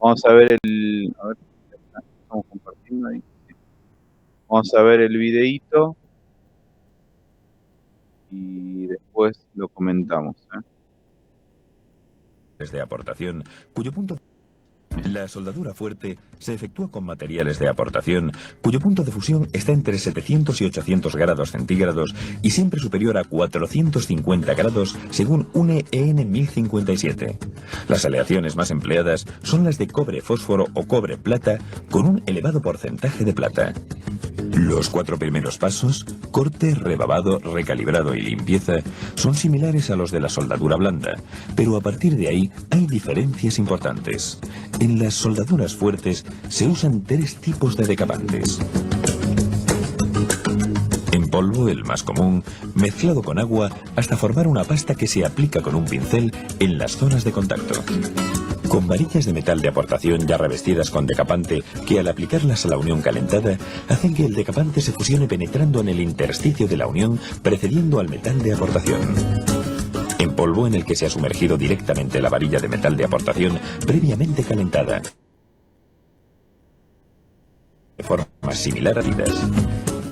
Vamos a ver el... A ver, estamos compartiendo ahí. Sí. Vamos a ver el videíto y después lo comentamos, ¿eh? De aportación, cuyo punto... La soldadura fuerte se efectúa con materiales de aportación cuyo punto de fusión está entre 700 y 800 grados centígrados y siempre superior a 450 grados según UNE EN 1057. Las aleaciones más empleadas son las de cobre-fósforo o cobre-plata con un elevado porcentaje de plata. Los 4 primeros pasos, corte, rebabado, recalibrado y limpieza, son similares a los de la soldadura blanda, pero a partir de ahí hay diferencias importantes. En las soldaduras fuertes se usan 3 tipos de decapantes. En polvo, el más común, mezclado con agua hasta formar una pasta que se aplica con un pincel en las zonas de contacto. Con varillas de metal de aportación ya revestidas con decapante que al aplicarlas a la unión calentada hacen que el decapante se fusione penetrando en el intersticio de la unión precediendo al metal de aportación. En polvo en el que se ha sumergido directamente la varilla de metal de aportación previamente calentada. De forma similar a tiras.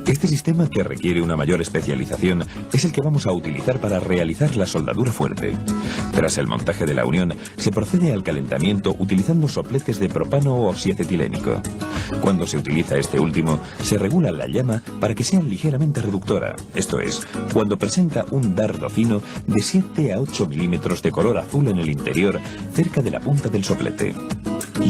Este sistema, que requiere una mayor especialización, es el que vamos a utilizar para realizar la soldadura fuerte. Tras el montaje de la unión, se procede al calentamiento utilizando sopletes de propano o oxiacetilénico. Cuando se utiliza este último, se regula la llama para que sea ligeramente reductora, esto es, cuando presenta un dardo fino de 7 a 8 milímetros de color azul en el interior, cerca de la punta del soplete.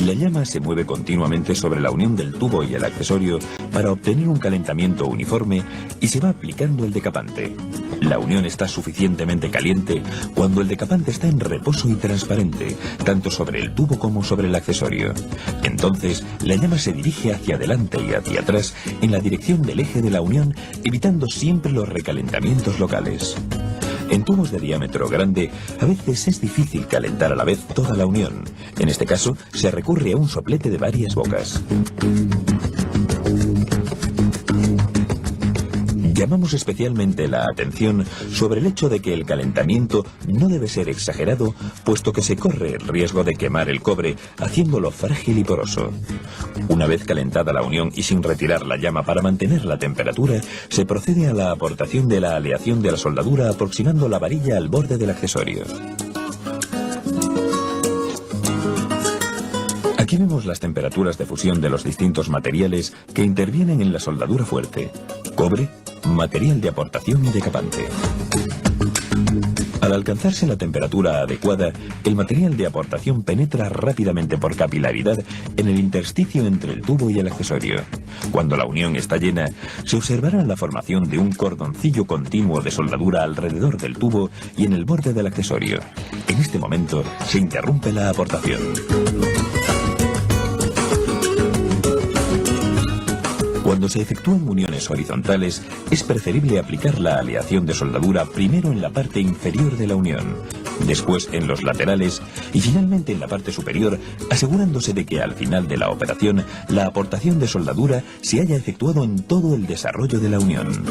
La llama se mueve continuamente sobre la unión del tubo y el accesorio para obtener un calentamiento uniforme y se va aplicando el decapante. La unión está suficientemente caliente cuando el decapante está en reposo y transparente, tanto sobre el tubo como sobre el accesorio. Entonces, la llama se dirige hacia adelante y hacia atrás en la dirección del eje de la unión, evitando siempre los recalentamientos locales. En tubos de diámetro grande, a veces es difícil calentar a la vez toda la unión. En este caso, se recurre a un soplete de varias bocas. Llamamos especialmente la atención sobre el hecho de que el calentamiento no debe ser exagerado, puesto que se corre el riesgo de quemar el cobre, haciéndolo frágil y poroso. Una vez calentada la unión y sin retirar la llama para mantener la temperatura, se procede a la aportación de la aleación de la soldadura aproximando la varilla al borde del accesorio. Aquí vemos las temperaturas de fusión de los distintos materiales que intervienen en la soldadura fuerte: cobre, material de aportación y decapante. Al alcanzarse la temperatura adecuada, el material de aportación penetra rápidamente por capilaridad en el intersticio entre el tubo y el accesorio. Cuando la unión está llena, se observará la formación de un cordoncillo continuo de soldadura alrededor del tubo y en el borde del accesorio. En este momento se interrumpe la aportación. Cuando se efectúan uniones horizontales, es preferible aplicar la aleación de soldadura primero en la parte inferior de la unión, después en los laterales y finalmente en la parte superior, asegurándose de que al final de la operación la aportación de soldadura se haya efectuado en todo el desarrollo de la unión.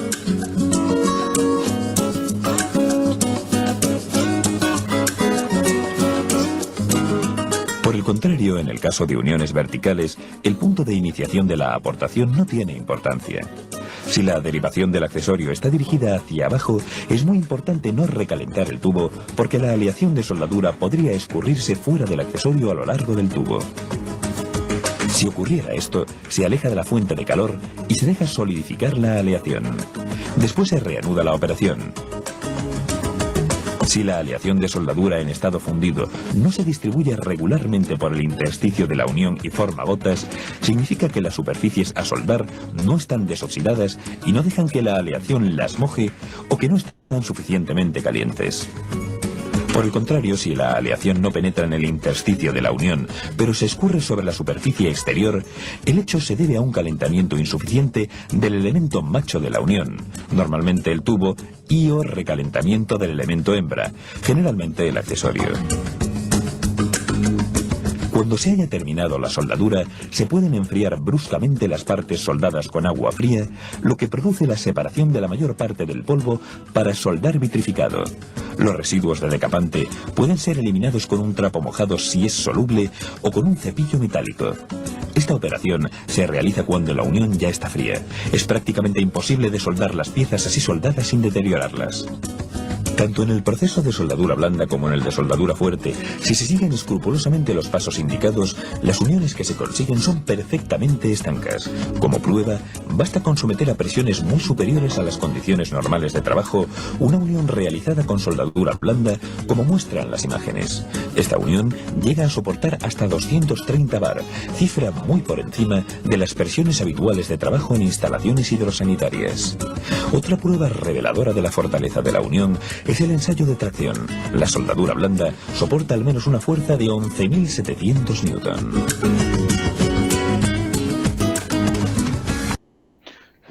Por el contrario, en el caso de uniones verticales, el punto de iniciación de la aportación no tiene importancia. Si la derivación del accesorio está dirigida hacia abajo, es muy importante no recalentar el tubo, porque la aleación de soldadura podría escurrirse fuera del accesorio a lo largo del tubo. Si ocurriera esto, se aleja de la fuente de calor y se deja solidificar la aleación. Después se reanuda la operación. Si la aleación de soldadura en estado fundido no se distribuye regularmente por el intersticio de la unión y forma gotas, significa que las superficies a soldar no están desoxidadas y no dejan que la aleación las moje o que no están suficientemente calientes. Por el contrario, si la aleación no penetra en el intersticio de la unión, pero se escurre sobre la superficie exterior, el hecho se debe a un calentamiento insuficiente del elemento macho de la unión, normalmente el tubo, y o recalentamiento del elemento hembra, generalmente el accesorio. Cuando se haya terminado la soldadura, se pueden enfriar bruscamente las partes soldadas con agua fría, lo que produce la separación de la mayor parte del polvo para soldar vitrificado. Los residuos de decapante pueden ser eliminados con un trapo mojado si es soluble o con un cepillo metálico. Esta operación se realiza cuando la unión ya está fría. Es prácticamente imposible de soldar las piezas así soldadas sin deteriorarlas. Tanto en el proceso de soldadura blanda como en el de soldadura fuerte, si se siguen escrupulosamente los pasos indicados, las uniones que se consiguen son perfectamente estancas. Como prueba, basta con someter a presiones muy superiores a las condiciones normales de trabajo una unión realizada con soldadura blanda, como muestran las imágenes. Esta unión llega a soportar hasta 230 bar, cifra muy por encima de las presiones habituales de trabajo en instalaciones hidrosanitarias. Otra prueba reveladora de la fortaleza de la unión es el ensayo de tracción. La soldadura blanda soporta al menos una fuerza de 11.700 newton.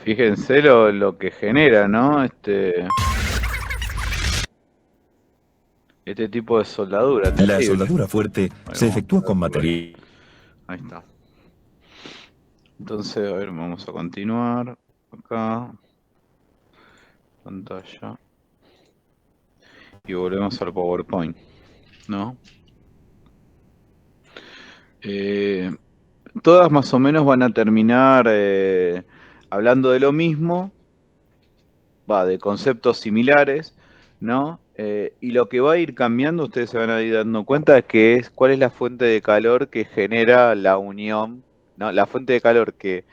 Fíjense lo que genera, ¿no? Este tipo de soldadura. La Terrible. soldadura fuerte se efectúa con material. Ahí está. Entonces, a ver, vamos a continuar. Acá. Pantalla. Y volvemos al PowerPoint, ¿no? Todas más o menos van a terminar hablando de lo mismo, de conceptos similares, ¿no? Y lo que va a ir cambiando, ustedes se van a ir dando cuenta, es que cuál es la fuente de calor que genera la unión, ¿no? La fuente de calor que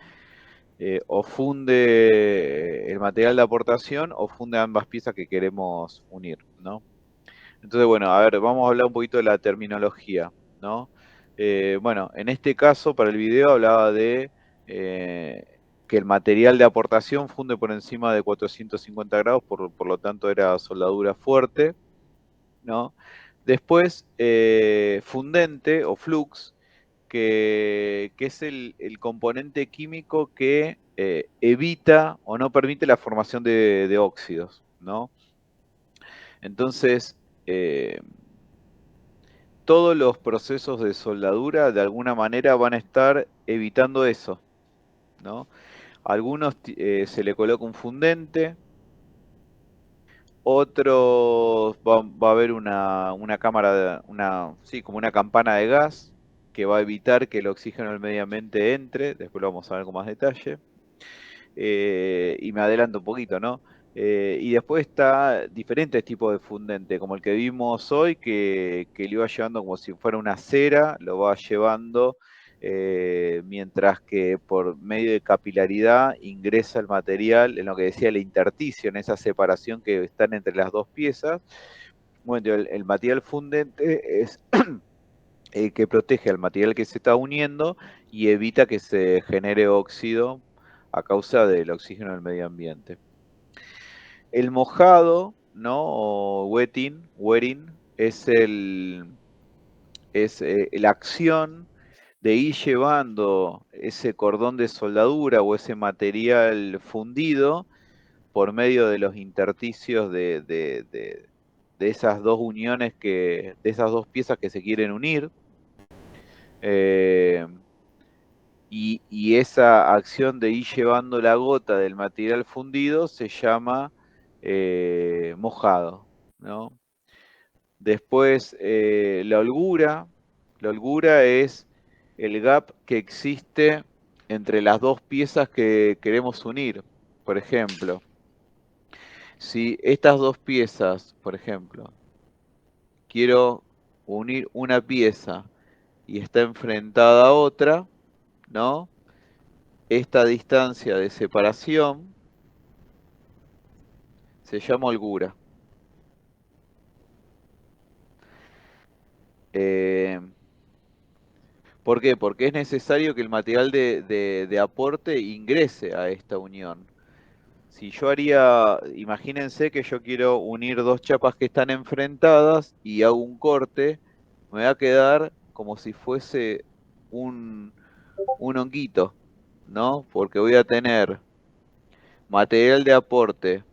o funde el material de aportación o funde ambas piezas que queremos unir, ¿no? Entonces, bueno, a ver, vamos a hablar un poquito de la terminología, ¿no? Bueno, en este caso, para el video hablaba de que el material de aportación funde por encima de 450 grados, por lo tanto era soldadura fuerte, ¿no? Después, fundente o flux, que es el componente químico que evita o no permite la formación de óxidos, ¿no? Entonces, todos los procesos de soldadura de alguna manera van a estar evitando eso, ¿no? Algunos se le coloca un fundente, otros va a haber una cámara, sí, como una campana de gas que va a evitar que el oxígeno del medio ambiente entre, después lo vamos a ver con más detalle. Y me adelanto un poquito, ¿no? Y después está diferentes tipos de fundente, como el que vimos hoy, que lo iba llevando como si fuera una cera, lo va llevando mientras que por medio de capilaridad ingresa el material en lo que decía el intersticio, en esa separación que están entre las dos piezas. Bueno, el material fundente es el que protege al material que se está uniendo y evita que se genere óxido a causa del oxígeno del medio ambiente. El mojado, ¿no? O wetting, es la acción de ir llevando ese cordón de soldadura o ese material fundido por medio de los intersticios de esas dos uniones de esas dos piezas que se quieren unir. Y esa acción de ir llevando la gota del material fundido se llama mojado, ¿no? Después, la holgura es el gap que existe entre las dos piezas que queremos unir. Por ejemplo, si estas dos piezas, por ejemplo, quiero unir una pieza y está enfrentada a otra, ¿no? Esta distancia de separación se llama holgura. ¿Por qué? Porque es necesario que el material de aporte ingrese a esta unión. Si yo imagínense que yo quiero unir dos chapas que están enfrentadas y hago un corte, me va a quedar como si fuese un honguito, ¿no? Porque voy a tener material de aporte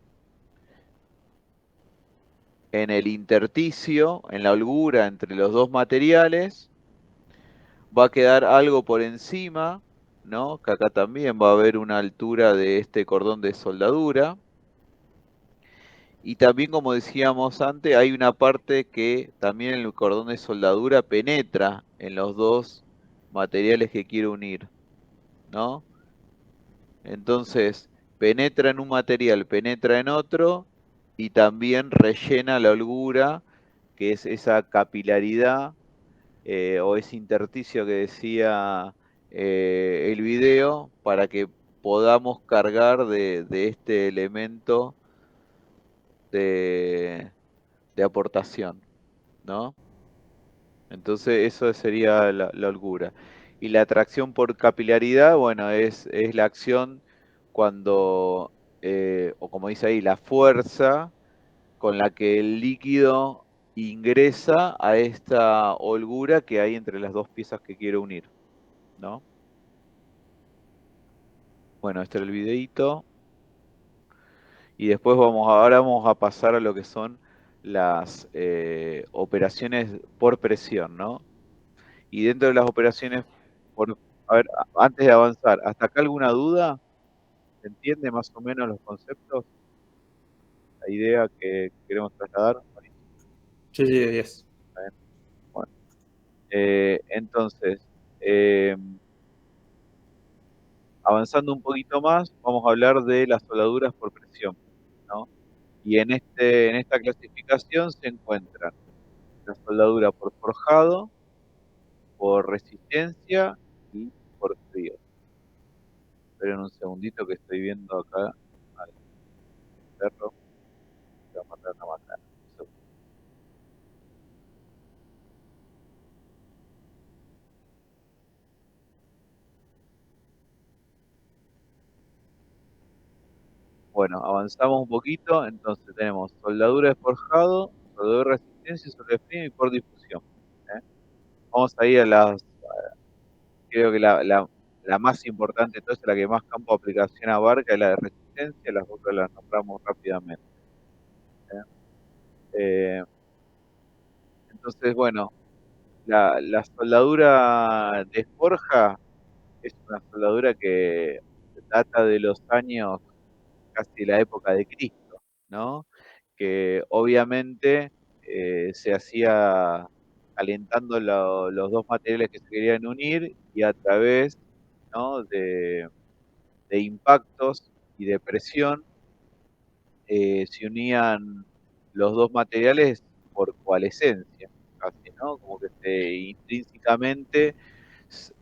en el intersticio, en la holgura entre los dos materiales, va a quedar algo por encima, ¿no? Que acá también va a haber una altura de este cordón de soldadura. Y también, como decíamos antes, hay una parte que también el cordón de soldadura penetra en los dos materiales que quiero unir, ¿no? Entonces, penetra en un material, penetra en otro y también rellena la holgura, que es esa capilaridad o ese intersticio que decía el video, para que podamos cargar de este elemento de, de aportación, ¿no? Entonces eso sería la holgura. Y la atracción por capilaridad, bueno, es la acción cuando, o como dice ahí, la fuerza con la que el líquido ingresa a esta holgura que hay entre las dos piezas que quiero unir, ¿no? Bueno, este era el videíto. Y después ahora vamos a pasar a lo que son las operaciones por presión, ¿no? Y dentro de las operaciones a ver, antes de avanzar, ¿hasta acá alguna duda? ¿Se entiende más o menos los conceptos, la idea que queremos trasladar? Sí, sí, de 10. Bueno, entonces, eh, avanzando un poquito más, vamos a hablar de las soldaduras por presión, ¿no? Y en esta clasificación se encuentran la soldadura por forjado, por resistencia y por frío. Esperen un segundito que estoy viendo acá al perro. Que va a matar una macana. Un segundo. Bueno, avanzamos un poquito. Entonces tenemos soldadura de forjado, soldadura de resistencia, soldadura de frío y por difusión. ¿Eh? Vamos a ir a las, creo que la más importante, entonces la que más campo de aplicación abarca es la de resistencia, las otras las nombramos rápidamente. ¿Eh? Eh, entonces, bueno, la soldadura de forja es una soldadura que data de los años casi la época de Cristo, ¿no? Que obviamente se hacía calentando los dos materiales que se querían unir y a través, ¿no? de impactos y de presión se unían los dos materiales por coalescencia, casi, ¿no? Como que intrínsecamente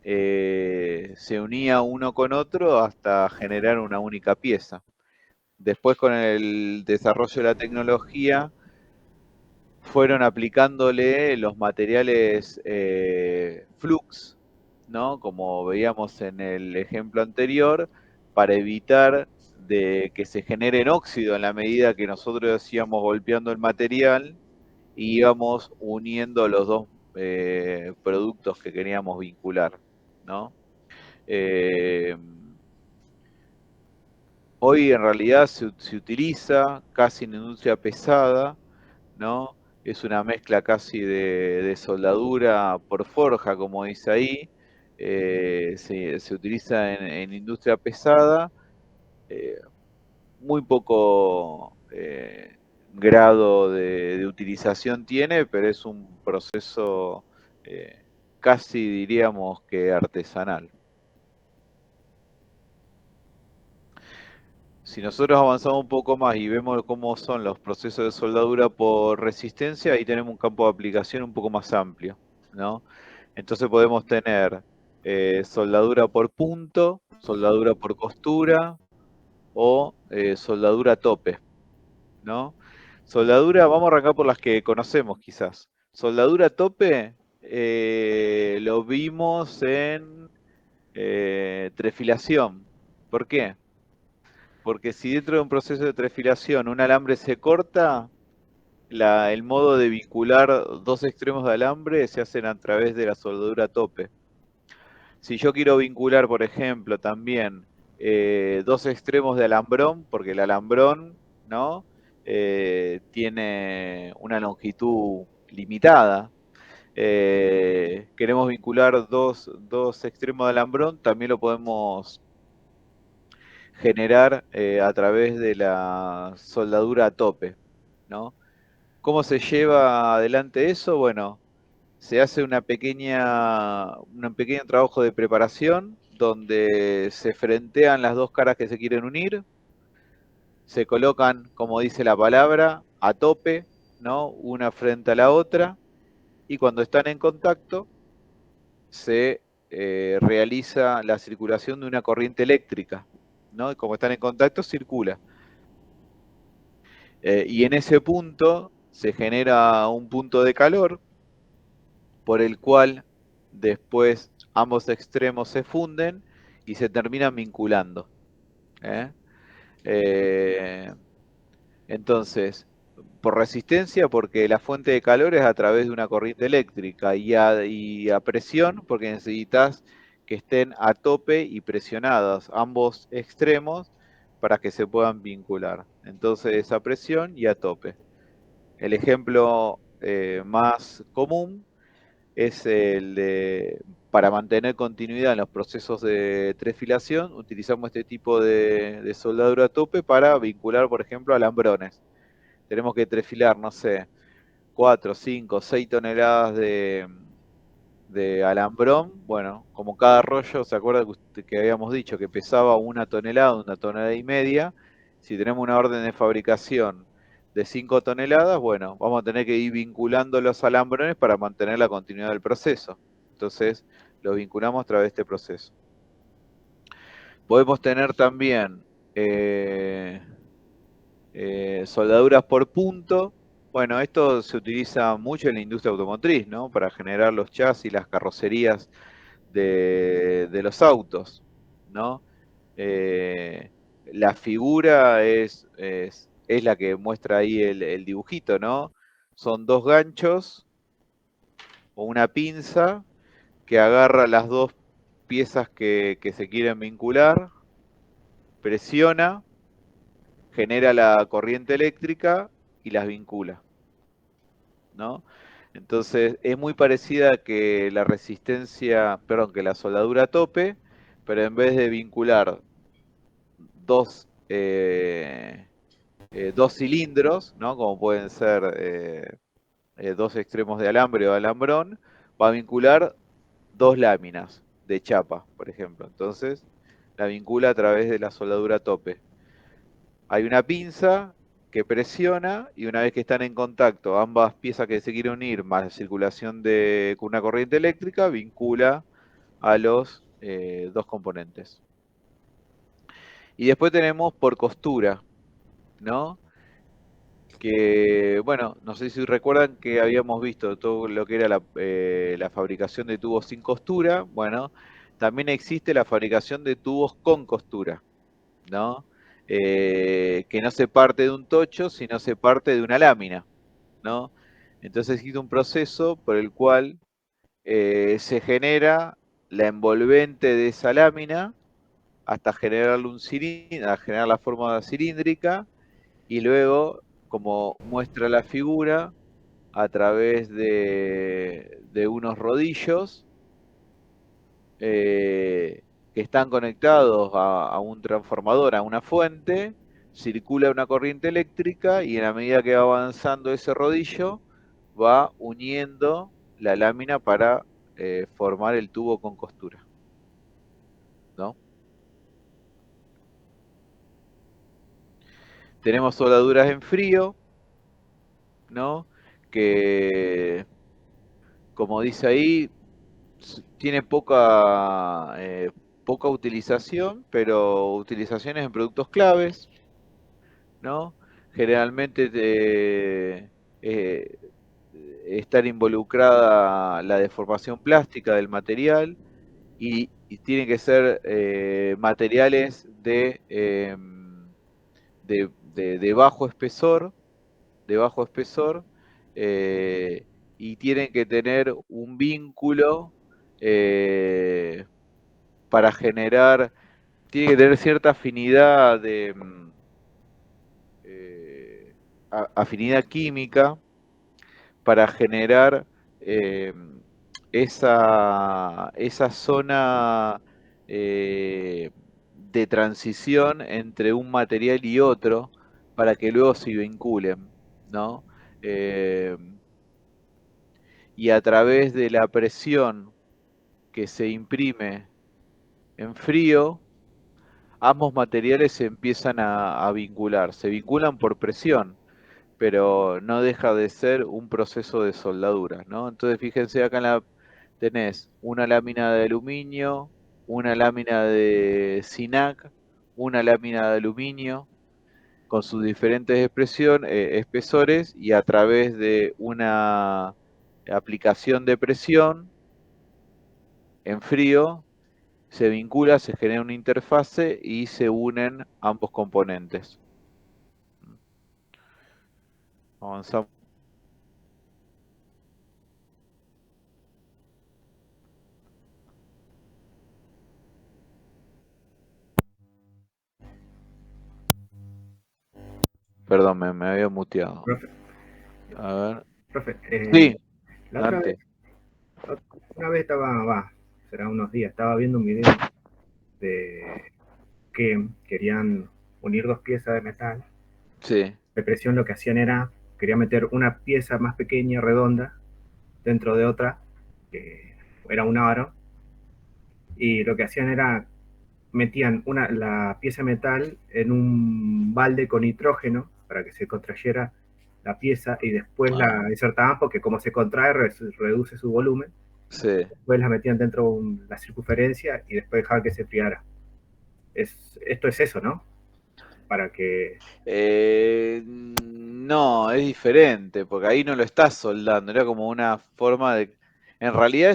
se unía uno con otro hasta generar una única pieza. Después, con el desarrollo de la tecnología, fueron aplicándole los materiales flux, ¿no? Como veíamos en el ejemplo anterior, para evitar de que se genere óxido en la medida que nosotros íbamos golpeando el material y íbamos uniendo los dos productos que queríamos vincular, ¿no? Eh, Hoy en realidad se utiliza casi en industria pesada, ¿no? Es una mezcla casi de soldadura por forja, como dice ahí. Se utiliza en industria pesada, eh, muy poco grado de utilización tiene, pero es un proceso casi diríamos que artesanal. Si nosotros avanzamos un poco más y vemos cómo son los procesos de soldadura por resistencia, ahí tenemos un campo de aplicación un poco más amplio, ¿no? Entonces podemos tener soldadura por punto, soldadura por costura o soldadura a tope, ¿no? Soldadura, vamos a arrancar por las que conocemos quizás. Soldadura a tope lo vimos en trefilación. ¿Por qué? Porque si dentro de un proceso de trefilación un alambre se corta, el modo de vincular dos extremos de alambre se hacen a través de la soldadura a tope. Si yo quiero vincular, por ejemplo, también dos extremos de alambrón, porque el alambrón, ¿no? Tiene una longitud limitada. queremos vincular dos extremos de alambrón, también lo podemos generar a través de la soldadura a tope, ¿no? ¿Cómo se lleva adelante eso? Bueno, se hace un pequeño trabajo de preparación donde se frentean las dos caras que se quieren unir, se colocan, como dice la palabra, a tope, ¿no? Una frente a la otra, y cuando están en contacto se realiza la circulación de una corriente eléctrica, ¿no? Y como están en contacto, circula. Y en ese punto se genera un punto de calor por el cual después ambos extremos se funden y se terminan vinculando. ¿Eh? Eh, entonces, por resistencia, porque la fuente de calor es a través de una corriente eléctrica, y a presión, porque necesitas que estén a tope y presionados ambos extremos para que se puedan vincular. Entonces, a presión y a tope. El ejemplo más común es el de, para mantener continuidad en los procesos de trefilación, utilizamos este tipo de soldadura a tope para vincular, por ejemplo, alambrones. Tenemos que trefilar, no sé, 4, 5, 6 toneladas de alambrón. Bueno, como cada rollo, ¿se acuerda que habíamos dicho que pesaba 1 tonelada y media? Si tenemos una orden de fabricación de 5 toneladas, bueno, vamos a tener que ir vinculando los alambrones para mantener la continuidad del proceso. Entonces, los vinculamos a través de este proceso. Podemos tener también soldaduras por punto. Bueno, esto se utiliza mucho en la industria automotriz, ¿no? Para generar los chasis, las carrocerías de los autos, ¿no? La figura es la que muestra ahí el dibujito, ¿no? Son dos ganchos o una pinza que agarra las dos piezas que se quieren vincular, presiona, genera la corriente eléctrica y las vincula, ¿no? Entonces es muy parecida que la resistencia, perdón, que la soldadura a tope, pero en vez de vincular dos, dos cilindros, ¿no? Como pueden ser dos extremos de alambre o alambrón, va a vincular dos láminas de chapa, por ejemplo. Entonces la vincula a través de la soldadura a tope. Hay una pinza que presiona y una vez que están en contacto ambas piezas que se quieren unir más la circulación con una corriente eléctrica, vincula a los dos componentes. Y después tenemos por costura, ¿no? Que, bueno, no sé si recuerdan que habíamos visto todo lo que era la fabricación de tubos sin costura. Bueno, también existe la fabricación de tubos con costura, ¿no? Que no se parte de un tocho, sino se parte de una lámina, ¿no? Entonces existe un proceso por el cual se genera la envolvente de esa lámina hasta generarle un cilindro, a generar la forma cilíndrica, y luego, como muestra la figura, a través de unos rodillos que están conectados a un transformador, a una fuente, circula una corriente eléctrica y en la medida que va avanzando ese rodillo, va uniendo la lámina para formar el tubo con costura, ¿no? Tenemos soldaduras en frío, ¿no? Que, como dice ahí, tiene poca utilización, pero utilizaciones en productos claves, ¿no? Generalmente eh, estar involucrada la deformación plástica del material, y tienen que ser materiales de de bajo espesor, eh, y tienen que tener un vínculo eh, para generar, tiene que tener cierta afinidad afinidad química para generar esa zona de transición entre un material y otro para que luego se vinculen, ¿no? Eh, y a través de la presión que se imprime en frío, ambos materiales se empiezan a vincular. Se vinculan por presión, pero no deja de ser un proceso de soldadura, ¿no? Entonces fíjense acá tenés una lámina de aluminio, una lámina de SINAC, una lámina de aluminio con sus diferentes espesores, y a través de una aplicación de presión en frío se vincula, se genera una interfase y se unen ambos componentes. Avanzamos. Perdón, me había muteado. Profe, A ver. profe, Sí, la otra vez, Dante. una vez será unos días, estaba viendo un video de que querían unir dos piezas de metal. Sí, De presión lo que hacían era, quería meter una pieza más pequeña, redonda, dentro de otra, que era un aro, y lo que hacían era, metían la pieza de metal en un balde con nitrógeno para que se contrayera la pieza y después ah, la insertaban porque como se contrae reduce su volumen. sí. Después la metían dentro de la circunferencia y después dejaban que se enfriara. Esto es eso, ¿no? Para que... No, es diferente, porque ahí no lo estás soldando, era como una forma de... En realidad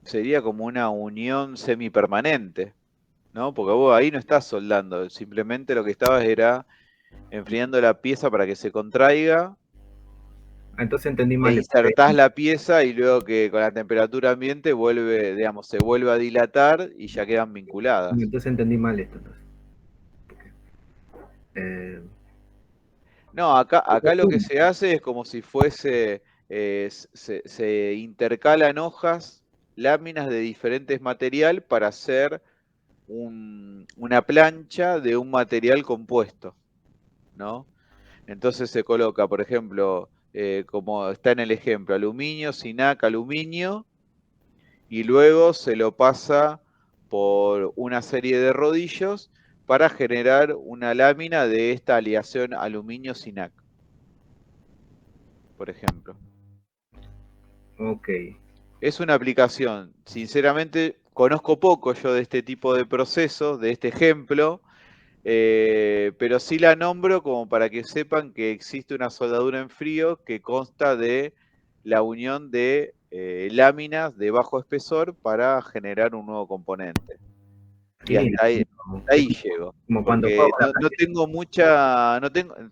sería como una unión semipermanente, ¿no? Porque vos ahí no estás soldando, simplemente lo que estabas era enfriando la pieza para que se contraiga, Entonces entendí e mal. insertás la pieza y luego que con la temperatura ambiente vuelve, digamos, se vuelve a dilatar y ya quedan vinculadas. Entonces entendí mal esto. Entonces. Eh, No, acá lo que se hace es como si fuese, se intercalan hojas, láminas de diferentes material para hacer una plancha de un material compuesto, ¿no? Entonces se coloca, por ejemplo, como está en el ejemplo, aluminio, sinac, aluminio, y luego se lo pasa por una serie de rodillos para generar una lámina de esta aleación aluminio-sinac, por ejemplo. ok. Es una aplicación, sinceramente conozco poco yo de este tipo de proceso, de este ejemplo, pero sí la nombro como para que sepan que existe una soldadura en frío que consta de la unión de láminas de bajo espesor para generar un nuevo componente. Qué Y lindo. hasta ahí llego, Como cuando juego porque con la no plástico. tengo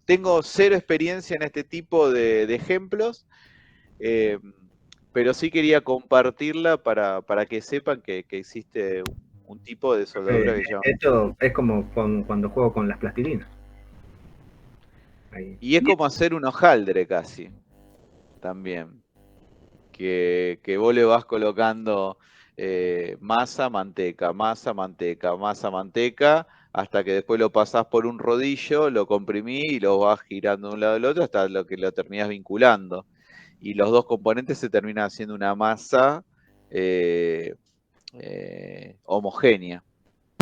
tengo cero experiencia en este tipo de ejemplos, eh, pero sí quería compartirla para que sepan que existe un tipo de soldadura que se llama. Esto es como cuando juego con las plastilinas. Ahí. Y es como hacer un hojaldre casi, también. Que vos le vas colocando masa, manteca, masa, manteca, masa, manteca, hasta que después lo pasás por un rodillo, lo comprimís y lo vas girando de un lado al otro hasta lo que lo terminás vinculando. Y los dos componentes se terminan haciendo una masa eh, homogénea,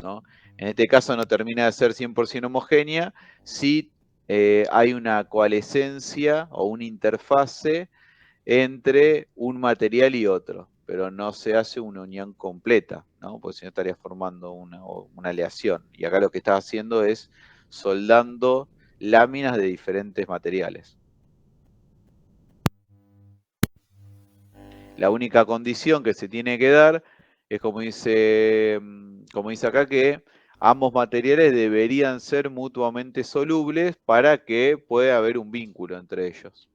¿no? En este caso no termina de ser 100% homogénea, sí hay una coalescencia o una interfase entre un material y otro, pero no se hace una unión completa, ¿no? Porque si no estaría formando una aleación. Y acá lo que estás haciendo es soldando láminas de diferentes materiales. La única condición que se tiene que dar es como dice acá, que ambos materiales deberían ser mutuamente solubles para que pueda haber un vínculo entre ellos.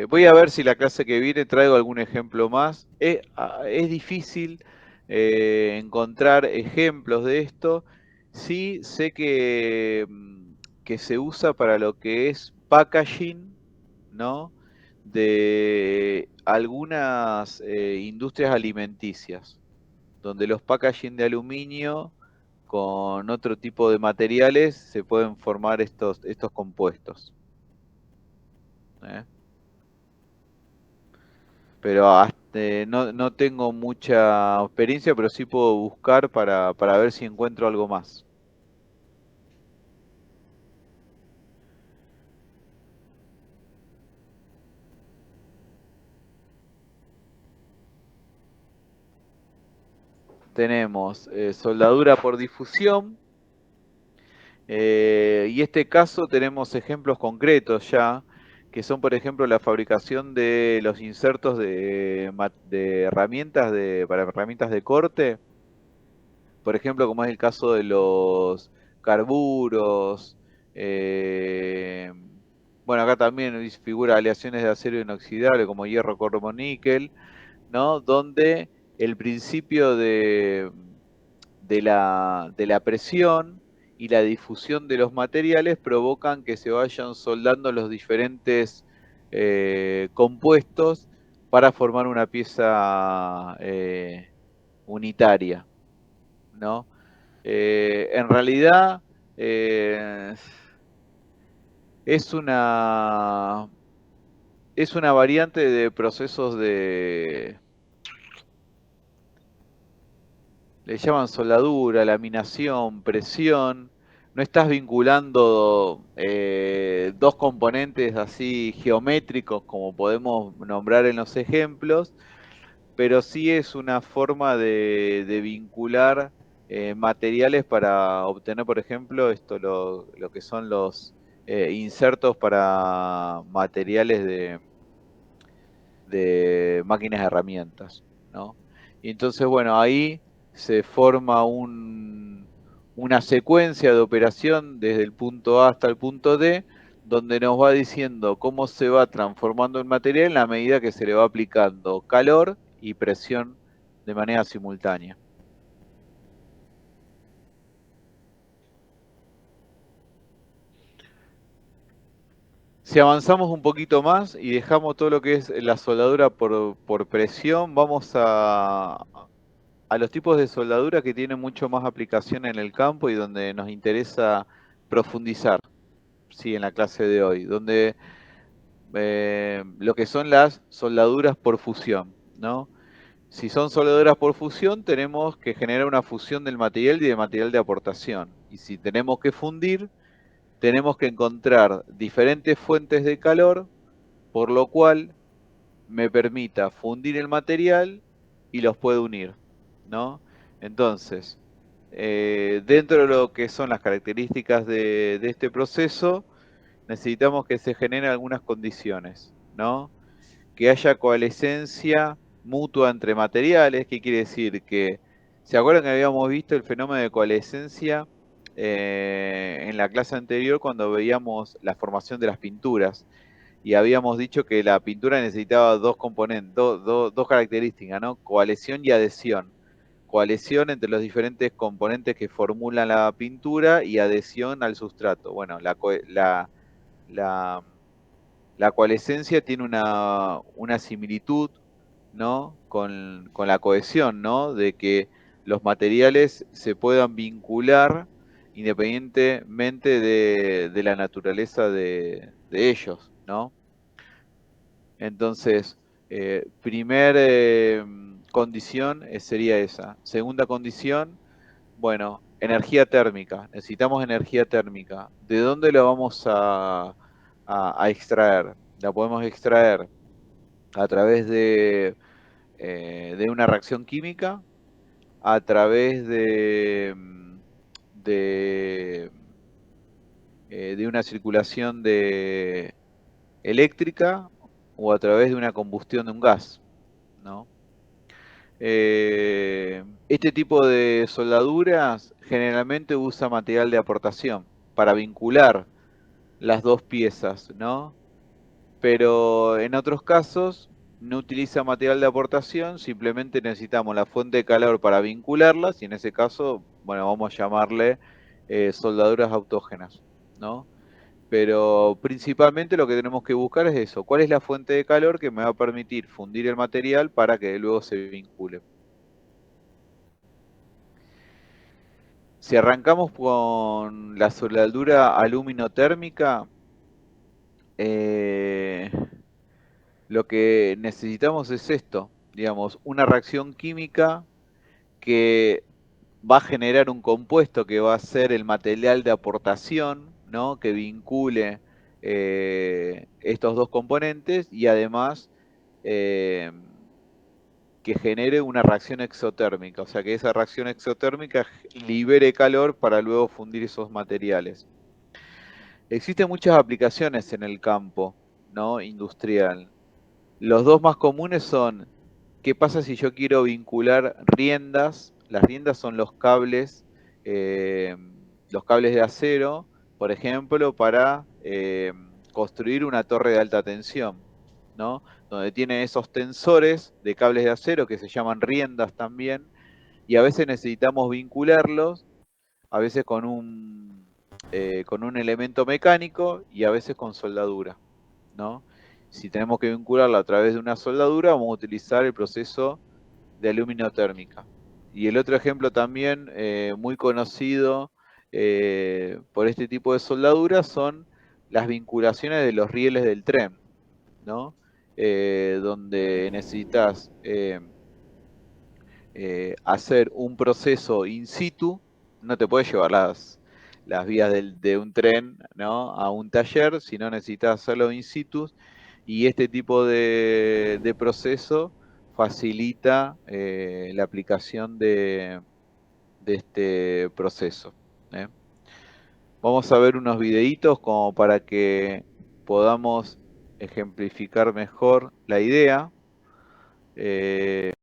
Voy a ver si la clase que viene traigo algún ejemplo más. Es difícil encontrar ejemplos de esto. Sí, sé que se usa para lo que es packaging, ¿no? De algunas industrias alimenticias, donde los packaging de aluminio con otro tipo de materiales se pueden formar estos compuestos. ¿Eh? Pero no tengo mucha experiencia, pero sí puedo buscar para ver si encuentro algo más. Tenemos soldadura por difusión, y este caso tenemos ejemplos concretos ya, que son por ejemplo la fabricación de los insertos de herramientas para herramientas de corte, por ejemplo como es el caso de los carburos, eh, bueno acá también figura aleaciones de acero inoxidable como hierro, cromo, níquel, ¿no? Donde el principio de la presión y la difusión de los materiales provocan que se vayan soldando los diferentes compuestos para formar una pieza unitaria, ¿no? En realidad eh, es una, es una variante de procesos le llaman soldadura, laminación, presión. No estás vinculando dos componentes así geométricos como podemos nombrar en los ejemplos, pero sí es una forma de vincular materiales para obtener, por ejemplo, lo que son los insertos para materiales de máquinas de herramientas, ¿no? Y entonces, bueno, ahí se forma una secuencia de operación desde el punto A hasta el punto D, donde nos va diciendo cómo se va transformando el material en la medida que se le va aplicando calor y presión de manera simultánea. Si avanzamos un poquito más y dejamos todo lo que es la soldadura por presión, vamos a los tipos de soldadura que tienen mucho más aplicación en el campo y donde nos interesa profundizar, sí, en la clase de hoy, donde lo que son las soldaduras por fusión, ¿no? Si son soldaduras por fusión, tenemos que generar una fusión del material y del material de aportación. Y si tenemos que fundir, tenemos que encontrar diferentes fuentes de calor, por lo cual me permita fundir el material y los puedo unir, ¿no? Entonces, dentro de lo que son las características de este proceso, necesitamos que se generen algunas condiciones, ¿no? Que haya coalescencia mutua entre materiales. ¿Qué quiere decir? Que, ¿se acuerdan que habíamos visto el fenómeno de coalescencia en la clase anterior cuando veíamos la formación de las pinturas? Y habíamos dicho que la pintura necesitaba dos componentes, dos características, ¿no? Coalescción y adhesión. Coalescón entre los diferentes componentes que formulan la pintura y adhesión al sustrato. Bueno, la, la coalescencia tiene una similitud, ¿no? Con la cohesión, ¿no? De que los materiales se puedan vincular independientemente de la naturaleza de ellos, ¿no? Entonces, primer condición sería esa. Segunda condición, bueno, energía térmica. Necesitamos energía térmica. ¿De dónde la vamos a extraer? La podemos extraer a través de una reacción química, a través de, de una circulación eléctrica o a través de una combustión de un gas, ¿no? Este tipo de soldaduras generalmente usa material de aportación para vincular las dos piezas, ¿no? Pero en otros casos no utiliza material de aportación, simplemente necesitamos la fuente de calor para vincularlas y en ese caso, bueno, vamos a llamarle soldaduras autógenas, ¿no? Pero principalmente lo que tenemos que buscar es eso, ¿cuál es la fuente de calor que me va a permitir fundir el material para que luego se vincule? Si arrancamos con la soldadura aluminotérmica, eh, lo que necesitamos es esto, digamos, una reacción química que va a generar un compuesto que va a ser el material de aportación, ¿no? Que vincule estos dos componentes y además eh, que genere una reacción exotérmica, o sea que esa reacción exotérmica libere calor para luego fundir esos materiales. Existen muchas aplicaciones en el campo, ¿no? Industrial. Los dos más comunes son, ¿qué pasa si yo quiero vincular riendas? Las riendas son los cables de acero, por ejemplo, para construir una torre de alta tensión, ¿no? Donde tiene esos tensores de cables de acero que se llaman riendas también, y a veces necesitamos vincularlos, a veces con un elemento mecánico y a veces con soldadura, ¿no? Si tenemos que vincularla a través de una soldadura, vamos a utilizar el proceso de aluminotérmica. Y el otro ejemplo también muy conocido por este tipo de soldaduras son las vinculaciones de los rieles del tren, ¿no? Donde necesitas hacer un proceso in situ, no te puedes llevar las vías de un tren, ¿no? A un taller, sino necesitas hacerlo in situ, y este tipo de proceso facilita la aplicación de este proceso, ¿eh? Vamos a ver unos videitos como para que podamos ejemplificar mejor la idea.